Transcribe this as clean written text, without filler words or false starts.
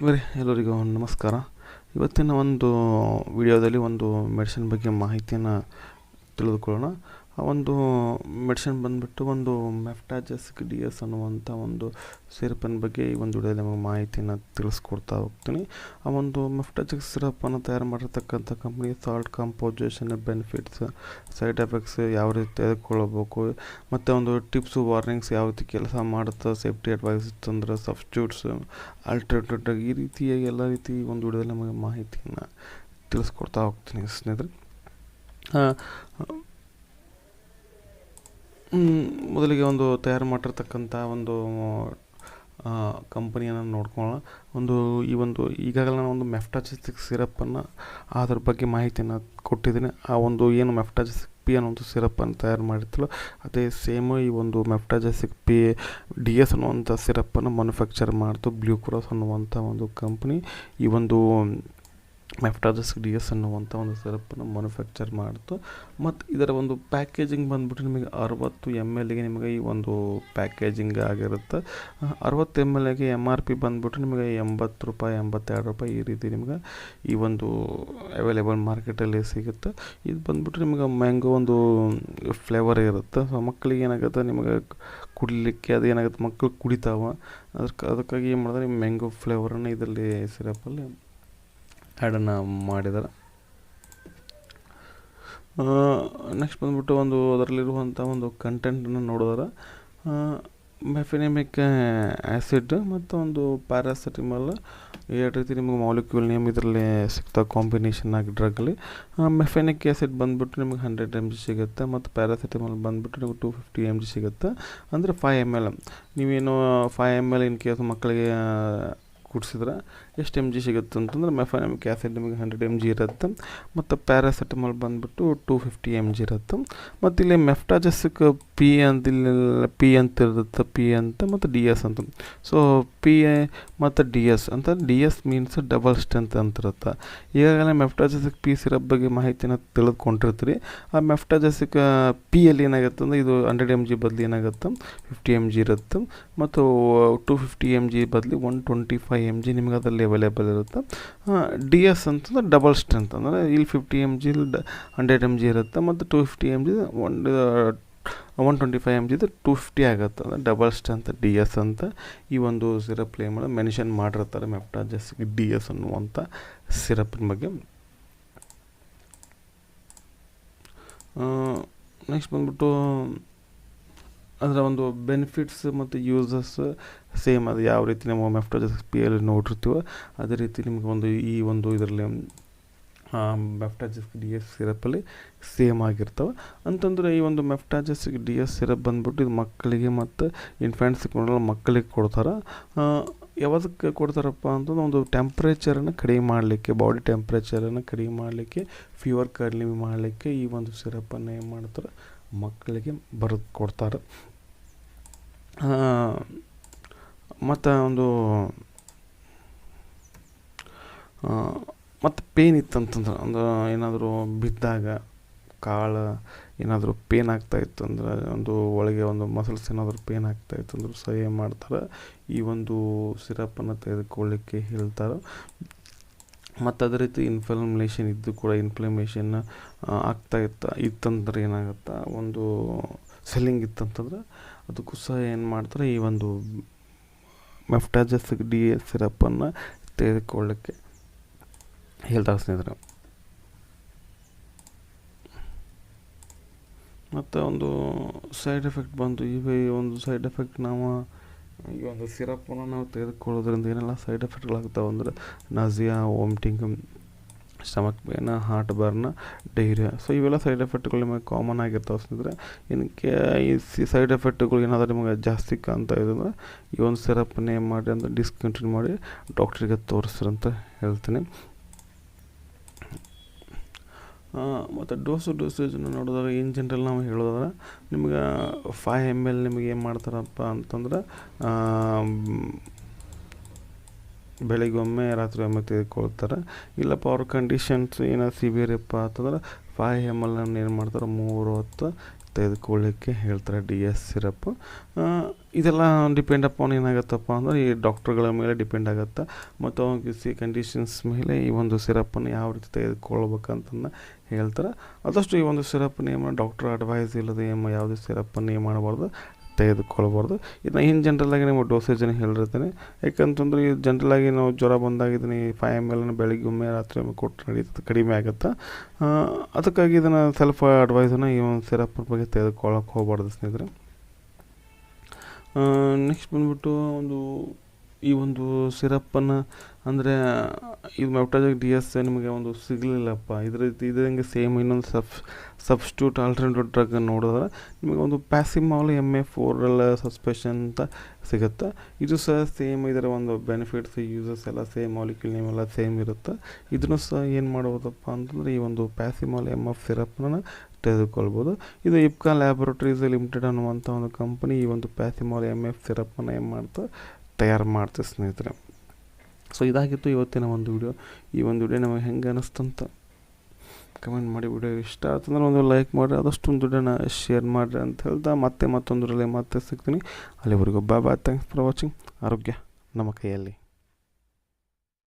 ಎಲ್ಲರಿಗೂ ನಮಸ್ಕಾರ. ಇವತ್ತಿನ ಒಂದು ವಿಡಿಯೋದಲ್ಲಿ ಒಂದು ಮೆಡಿಸಿನ್ ಬಗ್ಗೆ ಮಾಹಿತಿಯನ್ನು ತಿಳಿದುಕೊಳ್ಳೋಣ. ಆ ಒಂದು ಮೆಡಿಸಿನ್ ಬಂದುಬಿಟ್ಟು ಒಂದು ಮೆಫ್ಟಾಜೆಸಿಕ್ DS ಅನ್ನುವಂಥ ಒಂದು ಸಿರಪಿನ ಬಗ್ಗೆ ಈ ಒಂದು ವಿಡಿಯೋದಲ್ಲಿ ನಿಮಗೆ ಮಾಹಿತಿಯನ್ನು ತಿಳಿಸ್ಕೊಡ್ತಾ ಹೋಗ್ತೀನಿ. ಆ ಒಂದು ಮೆಫ್ಟಾಜೆಸಿಕ್ ಸಿರಪನ್ನು ತಯಾರು ಮಾಡಿರ್ತಕ್ಕಂಥ company salt composition, benefits, side effects ಯಾವ ರೀತಿ ತೆಗೆದುಕೊಳ್ಳಬೇಕು, ಮತ್ತು ಒಂದು ಟಿಪ್ಸು, ವಾರ್ನಿಂಗ್ಸ್ ಯಾವ ರೀತಿ ಕೆಲಸ ಮಾಡುತ್ತೆ, ಸೇಫ್ಟಿ ಅಡ್ವೈಸ್ ಇತ್ತಂದ್ರೆ ಸಬ್ಸ್ಟಿಟ್ಯೂಟ್ಸ್, ಆಲ್ಟರ್ನೇಟಿವ್, ಈ ರೀತಿಯಾಗಿ ಎಲ್ಲ ರೀತಿ ಒಂದು ವಿಡಿಯೋದಲ್ಲಿ ನಮಗೆ ಮಾಹಿತಿಯನ್ನು ತಿಳಿಸ್ಕೊಡ್ತಾ ಹೋಗ್ತೀನಿ ಸ್ನೇಹಿತರೆ. ಮೊದಲಿಗೆ ಒಂದು ತಯಾರು ಮಾಡಿರ್ತಕ್ಕಂಥ ಒಂದು ಕಂಪನಿಯನ್ನು ನೋಡ್ಕೊಳ್ಳೋಣ. ಈಗಾಗಲೇ ನಾನು ಒಂದು ಮೆಫ್ಟಾಜೆಸಿಕ್ ಸಿರಪ್ಪನ್ನು ಅದ್ರ ಬಗ್ಗೆ ಮಾಹಿತಿಯನ್ನು ಕೊಟ್ಟಿದ್ದೀನಿ. ಆ ಒಂದು ಏನು ಮೆಫ್ಟಾಜೆಸಿಕ್ ಪಿ ಅನ್ನೋ ಒಂದು ಸಿರಪ್ಪನ್ನು ತಯಾರು ಮಾಡಿರ್ತಲ್ಲ, ಅದೇ ಸೇಮ್ ಈ ಒಂದು ಮೆಫ್ಟಾಜೆಸಿಕ್ ಪಿ DS ಅನ್ನುವಂಥ ಸಿರಪ್ಪನ್ನು ಮ್ಯಾನುಫ್ಯಾಕ್ಚರ್ ಮಾಡ್ತು ಬ್ಲೂ ಕ್ರಾಸ್ ಅನ್ನುವಂಥ ಒಂದು ಕಂಪ್ನಿ. ಈ ಒಂದು ಮೆಫ್ಟಾಜೆಸಿಕ್ DS ಅನ್ನುವಂಥ ಒಂದು ಸಿರಪ್ಪನ್ನು ಮ್ಯಾನುಫ್ಯಾಕ್ಚರ್ ಮಾಡ್ತು. ಮತ್ತು ಇದರ ಒಂದು ಪ್ಯಾಕೇಜಿಂಗ್ ಬಂದುಬಿಟ್ಟು ನಿಮಗೆ 60 ml ನಿಮಗೆ ಈ ಒಂದು ಪ್ಯಾಕೇಜಿಂಗ್ ಆಗಿರುತ್ತೆ. 60 ml MRP ಬಂದುಬಿಟ್ಟು ನಿಮಗೆ 80 ರೂಪಾಯಿ, 82 ರೂಪಾಯಿ ಈ ರೀತಿ ನಿಮಗೆ ಈ ಒಂದು ಅವೈಲೇಬಲ್ ಮಾರ್ಕೆಟಲ್ಲಿ ಸಿಗುತ್ತೆ. ಇದು ಬಂದುಬಿಟ್ಟು ನಿಮಗೆ ಮ್ಯಾಂಗೋ ಒಂದು ಫ್ಲೇವರ್ ಇರುತ್ತೆ. ಸೊ ಮಕ್ಕಳಿಗೆ ಏನಾಗುತ್ತೆ, ನಿಮಗೆ ಕುಡಿಲಿಕ್ಕೆ ಅದು ಏನಾಗುತ್ತೆ, ಮಕ್ಕಳು ಕುಡಿತಾವೆ. ಅದಕ್ಕಾಗಿ ಏನು ಮಾಡಿದ್ರೆ ಮ್ಯಾಂಗೋ ಫ್ಲೇವರನ್ನು ಇದರಲ್ಲಿ ಸಿರಪಲ್ಲಿ ಆ್ಯಡನ್ನು ಮಾಡಿದ್ದಾರೆ. ನೆಕ್ಸ್ಟ್ ಬಂದುಬಿಟ್ಟು ಅದರಲ್ಲಿರುವಂಥ ಒಂದು ಕಂಟೆಂಟನ್ನು ನೋಡಿದ್ರೆ ಮೆಫೆನೆಮಿಕ್ ಆ್ಯಸಿಡ್ ಮತ್ತು ಒಂದು ಪ್ಯಾರಾಸಿಟಮಲ್, ಎರಡು ರೀತಿ ನಿಮಗೆ ಮಾಲಿಕ್ಯೂಲ್ ನೇಮ್ ಇದರಲ್ಲಿ ಸಿಗ್ತಾವೆ ಕಾಂಬಿನೇಷನ್ ಆಗಿ ಡ್ರಗ್ಗಲ್ಲಿ. ಮೆಫೆನಿಕ್ ಆ್ಯಸಿಡ್ ಬಂದುಬಿಟ್ಟು ನಿಮಗೆ 100 mg ಸಿಗುತ್ತೆ, ಮತ್ತು ಪ್ಯಾರಾಸಿಟಮಲ್ ಬಂದುಬಿಟ್ಟು ನಿಮಗೆ 250 mg ಸಿಗುತ್ತೆ. ಅಂದರೆ 5 ml. ನೀವೇನು 5 ml ಇನ್ ಕೇಸ್ ಮಕ್ಕಳಿಗೆ ಕುಡಿಸಿದ್ರೆ ಎಷ್ಟು mg ಸಿಗುತ್ತೆ ಅಂತಂದ್ರೆ ಮೆಫೆನೆಮಿಕ್ ಆ್ಯಸಿಡ್ ನಿಮಗೆ 100 mg ಇರುತ್ತೆ, ಮತ್ತು ಪ್ಯಾರಾಸಿಟಮಲ್ ಬಂದುಬಿಟ್ಟು 250 mg ಇರುತ್ತೆ. ಮತ್ತು ಇಲ್ಲಿ ಮೆಫ್ಟಾಜೆಸಿಕ್ ಪಿ ಅಂತ ಇರುತ್ತೆ, ಮತ್ತು DS ಅಂತ. ಸೊ ಪಿ ಮತ್ತು DS ಅಂತ, DS ಮೀನ್ಸ್ ಡಬಲ್ ಸ್ಟ್ರೆಂತ್ ಅಂತ ಇರುತ್ತೆ. ಈಗಾಗಲೇ ಮೆಫ್ಟಾಜೆಸಿಕ್ ಪಿ ಸಿರಪ್ ಬಗ್ಗೆ ಮಾಹಿತಿನ ತಿಳಿದುಕೊಂಡಿರ್ತೀರಿ. ಆ ಮೆಫ್ಟಾಜೆಸಿಕ್ ಪಿಯಲ್ಲಿ ಏನಾಗುತ್ತೆ ಅಂದರೆ ಇದು 100 mg ಬದಲು ಏನಾಗುತ್ತೆ 50 mg ಇರುತ್ತೆ, ಮತ್ತು 250 mg ಬದಲು 125 mg ನಿಮಗೆ ಅದರಲ್ಲಿ ಅವೈಲೇಬಲ್ ಇರುತ್ತೆ. DS ಅಂತಂದ್ರೆ ಡಬಲ್ ಸ್ಟ್ರೆಂತ್, ಅಂದರೆ ಇಲ್ಲಿ 50 mg 100 mg ಇರುತ್ತೆ, ಮತ್ತು 250 mg 125 mg 250 ಆಗುತ್ತೆ. ಅಂದರೆ ಡಬಲ್ ಸ್ಟ್ರೆಂತ್ DS ಅಂತ ಈ ಒಂದು ಸಿರಪ್ ಮೆನ್ಷನ್ ಮಾಡಿರ್ತಾರೆ ಮೆಫ್ಟಾಜೆಸಿಕ್ DS ಅನ್ನುವಂಥ ಸಿರಪಿನ ಬಗ್ಗೆ. ನೆಕ್ಸ್ಟ್ ಬಂದ್ಬಿಟ್ಟು ಅದರ ಒಂದು ಬೆನಿಫಿಟ್ಸ್ ಮತ್ತು ಯೂಸಸ್ ಸೇಮ್, ಅದು ಯಾವ ರೀತಿ ನಾವು ಮೆಫ್ಟಾಜೆಸಿಕ್ ಪಿಯಲ್ಲಿ ನೋಡಿರ್ತೀವೋ ಅದೇ ರೀತಿ ನಿಮಗೆ ಇದರಲ್ಲಿ ಮೆಫ್ಟಾಜೆಸಿಕ್ DS ಸಿರಪಲ್ಲಿ ಸೇಮ್ ಆಗಿರ್ತವೆ. ಅಂತಂದರೆ ಈ ಒಂದು ಮೆಫ್ಟಾಜೆಸಿಕ್ DS ಸಿರಪ್ ಬಂದ್ಬಿಟ್ಟು ಇದು ಮಕ್ಕಳಿಗೆ ಮತ್ತು ಇನ್ಫ್ಯಾಂಟ್ಸ್ಗೆ ಮಕ್ಕಳಿಗೆ ಕೊಡ್ತಾರೆ. ಯಾವ್ದಕ್ಕೆ ಕೊಡ್ತಾರಪ್ಪ ಅಂತಂದ್ರೆ ಒಂದು ಟೆಂಪ್ರೇಚರನ್ನು ಕಡಿಮೆ ಮಾಡಲಿಕ್ಕೆ, ಬಾಡಿ ಟೆಂಪ್ರೇಚರನ್ನು ಕಡಿಮೆ ಮಾಡಲಿಕ್ಕೆ, ಫೀವರ್ ಕಡಿಮೆ ಮಾಡಲಿಕ್ಕೆ ಈ ಒಂದು ಸಿರಪನ್ನು ಏನು ಮಾಡ್ತಾರೆ ಮಕ್ಕಳಿಗೆ ಬರೆದು ಕೊಡ್ತಾರೆ. ಮತ್ತು ಪೇನ್ ಇತ್ತಂತಂದ್ರೆ, ಅಂದ್ರೆ ಏನಾದರೂ ಬಿದ್ದಾಗ ಕಾಲು ಏನಾದರೂ ಪೇನ್ ಆಗ್ತಾಯಿತ್ತು ಅಂದ್ರೆ, ಒಂದು ಒಳಗೆ ಒಂದು ಮಸಲ್ಸ್ ಏನಾದರೂ ಪೇನ್ ಆಗ್ತಾಯಿತ್ತು ಅಂದ್ರೆ ಸಹಾಯ ಮಾಡ್ತಾರೆ, ಈ ಒಂದು ಸಿರಪನ್ನು ತೆಗೆದುಕೊಳ್ಳಿಕ್ಕೆ ಹೇಳ್ತಾರೆ. ಮತ್ತು ಅದೇ ರೀತಿ ಇನ್ಫ್ಲಮೇಷನ್ ಇತ್ತಂದ್ರೆ ಏನಾಗುತ್ತೆ, ಒಂದು ಸೆಲ್ಲಿಂಗ್ ಇತ್ತಂತಂದ್ರೆ ಅದಕ್ಕೂ ಸಹ ಏನು ಮಾಡ್ತಾರೆ ಈ ಒಂದು ಮೆಫ್ಟಾಜೆಸಿಕ್ DS ಸಿರಪನ್ನು ತೆಗೆದುಕೊಳ್ಳಿಕ್ಕೆ ಹೇಳ್ತಾರೆ ಸ್ನೇಹಿತರೆ. ಮತ್ತು ಒಂದು ಸೈಡ್ ಎಫೆಕ್ಟ್ ಬಂತು. ಒಂದು ಸೈಡ್ ಎಫೆಕ್ಟ್ ಈ ಒಂದು ಸಿರಪ್ಪನ್ನು ನಾವು ತೆಗೆದುಕೊಳ್ಳೋದ್ರಿಂದ ಏನೆಲ್ಲ ಸೈಡ್ ಎಫೆಕ್ಟ್ಗಳಾಗ್ತಾವೆ ಅಂದರೆ nausea, vomiting, stomach pain, heartburn, diarrhoea. So ಇವೆಲ್ಲ ಸೈಡ್ ಎಫೆಕ್ಟ್ಗಳು ನಿಮಗೆ ಕಾಮನ್ ಆಗಿರ್ತಾವೆ ಸ್ನೇಹಿತರೆ. ಏನಕ್ಕೆ ಈ ಸೈಡ್ ಎಫೆಕ್ಟ್ಗಳು ಏನಾದರೂ ನಿಮಗೆ ಜಾಸ್ತಿ ಕಾಣ್ತಾ ಇದೆ ಅಂದರೆ ಈ ಒಂದು ಸಿರಪ್ಪನ್ನೇ ಮಾಡಿ ಅಂದರೆ ಡಿಸ್ಕಂಟಿನ್ಯೂ ಮಾಡಿ ಡಾಕ್ಟ್ರಿಗೆ ತೋರಿಸ್ರಿ ಅಂತ ಹೇಳ್ತೀನಿ. ಮತ್ತು ಡೋಸೇಜನ್ನು ನೋಡಿದಾಗ ಇನ್ ಜನರಲ್ ನಾವು ಹೇಳೋದಾದ್ರೆ ನಿಮ್ಗೆ 5 ml ನಿಮಗೆ ಏನು ಮಾಡ್ತಾರಪ್ಪ ಅಂತಂದ್ರೆ ಬೆಳಿಗ್ಗೆ ಒಮ್ಮೆ ರಾತ್ರಿ ಒಮ್ಮೆ ತೆಗೆದುಕೊಳ್ತಾರೆ. ಇಲ್ಲಪ್ಪ ಅವ್ರ ಕಂಡೀಷನ್ಸ್ ಏನೋ ಸಿವಿಯರ್ ಇಪ್ಪ ಅಂತಂದ್ರೆ 5 ml ಏನು ಮಾಡ್ತಾರೆ 3 ಹೊತ್ತು ತೆಗೆದುಕೊಳ್ಳಿಕ್ಕೆ ಹೇಳ್ತಾರೆ DS ಸಿರಪ್ಪು. ಇದೆಲ್ಲ ಡಿಪೆಂಡ್ ಅಪಾನ್ ಏನಾಗುತ್ತಪ್ಪ ಅಂದರೆ ಈ ಡಾಕ್ಟ್ರುಗಳ ಮೇಲೆ ಡಿಪೆಂಡ್ ಆಗುತ್ತೆ ಮತ್ತು ಅವ್ರಿಗೆ ಕಂಡೀಷನ್ಸ್ ಮೇಲೆ ಈ ಒಂದು ಸಿರಪ್ಪನ್ನು ಯಾವ ರೀತಿ ತೆಗೆದುಕೊಳ್ಬೇಕಂತಂದು ಹೇಳ್ತಾರೆ. ಆದಷ್ಟು ಈ ಒಂದು ಸಿರಪ್ಪನ್ನು ಡಾಕ್ಟ್ರ್ ಅಡ್ವೈಸ್ ಇಲ್ಲದೆ ಯಾವುದೇ ಸಿರಪ್ಪನ್ನು ಮಾಡಬಾರ್ದು, ತೆಗೆದುಕೊಳ್ಬಾರ್ದು. ಇದನ್ನ ಇನ್ ಜನರಲ್ಲಾಗಿ ನಿಮ್ಮ ಡೋಸೇಜನ್ನು ಹೇಳಿರ್ತೀನಿ. ಯಾಕಂತಂದ್ರೆ ಈ ಜನರಲ್ಲಾಗಿ ನಾವು ಜ್ವರ ಬಂದಾಗಿದ್ದೀನಿ 5 ml ಬೆಳಿಗ್ಗೆ ಒಮ್ಮೆ ರಾತ್ರಿ ಒಮ್ಮೆ ಕೊಟ್ಟು ನಡೀತದೆ, ಕಡಿಮೆ ಆಗುತ್ತೆ. ಅದಕ್ಕಾಗಿ ಇದನ್ನು ಸೆಲ್ಫ್ ಅಡ್ವೈಸನ್ನು ಈ ಒಂದು ಸಿರಪ್ ಬಗ್ಗೆ ತೆಗೆದುಕೊಳ್ಳೋಕೆ ಹೋಗ್ಬಾರ್ದು ಸ್ನೇಹಿತರೆ. ನೆಕ್ಸ್ಟ್ ಬಂದ್ಬಿಟ್ಟು ಈ ಒಂದು ಸಿರಪ್ಪನ್ನು ಅಂದರೆ ಇದು ಮೆಫ್ಟಾಜಾಕ್ DS ನಿಮಗೆ ಒಂದು ಸಿಗಲಿಲ್ಲಪ್ಪ, ಇದಂಗೆ ಸೇಮ್ ಇನ್ನೊಂದು ಸಬ್ಸ್ಟ್ಯೂಟ್ ಆಲ್ಟರ್ನೇಟಿವ್ ಡ್ರಗ್ ನೋಡಿದ್ರೆ ನಿಮಗೆ ಒಂದು ಪ್ಯಾಸಿಮಾಲ್ MA4 ಸಸ್ಪೆಷನ್ ಅಂತ ಸಿಗುತ್ತೆ. ಇದು ಸಹ ಸೇಮ್, ಇದರ ಒಂದು ಬೆನಿಫಿಟ್ಸ್ ಯೂಸಸ್ ಎಲ್ಲ ಸೇಮ್, ಮಾಲಿಕ್ಯೂಲ್ ನೇಮ್ ಎಲ್ಲ ಸೇಮ್ ಇರುತ್ತೆ. ಇದನ್ನು ಸಹ ಏನು ಮಾಡ್ಬೋದಪ್ಪ ಅಂತಂದರೆ ಈ ಒಂದು ಪ್ಯಾಸಿಮಾಲ್ MF ಸಿರಪ್ನ ತೆಗೆದುಕೊಳ್ಬೋದು. ಇದು ಇಪ್ಕಾ ಲ್ಯಾಬೊರೇಟರೀಸ್ ಲಿಮಿಟೆಡ್ ಅನ್ನುವಂಥ ಒಂದು ಕಂಪನಿ ಈ ಒಂದು ಪ್ಯಾಸಿಮಾಲ್ MF ಸಿರಪ್ಪನ್ನು ತಯಾರು ಮಾಡ್ತೀವಿ ಸ್ನೇಹಿತರೆ. ಸೊ ಇದಾಗಿತ್ತು ಇವತ್ತಿನ ಒಂದು ವಿಡಿಯೋ. ಈ ಒಂದು ವಿಡಿಯೋ ನಮಗೆ ಹೆಂಗೆ ಅನ್ನಿಸ್ತಂತ ಕಮೆಂಟ್ ಮಾಡಿ. ವಿಡಿಯೋ ಇಷ್ಟ ಆಯ್ತಂದ್ರೆ ಒಂದು ಲೈಕ್ ಮಾಡಿರಿ, ಆದಷ್ಟು ಒಂದು ವಿಡಿಯೋನ ಶೇರ್ ಮಾಡಿರಿ ಅಂತ ಹೇಳ್ತಾ ಮತ್ತೊಂದರಲ್ಲಿ ಮತ್ತೆ ಸಿಗ್ತೀನಿ. ಅಲ್ಲಿವರೆಗೂ ಬಾಯ್. Thanks for watching. ಆರೋಗ್ಯ ನಮ್ಮ ಕೈಯಲ್ಲಿ.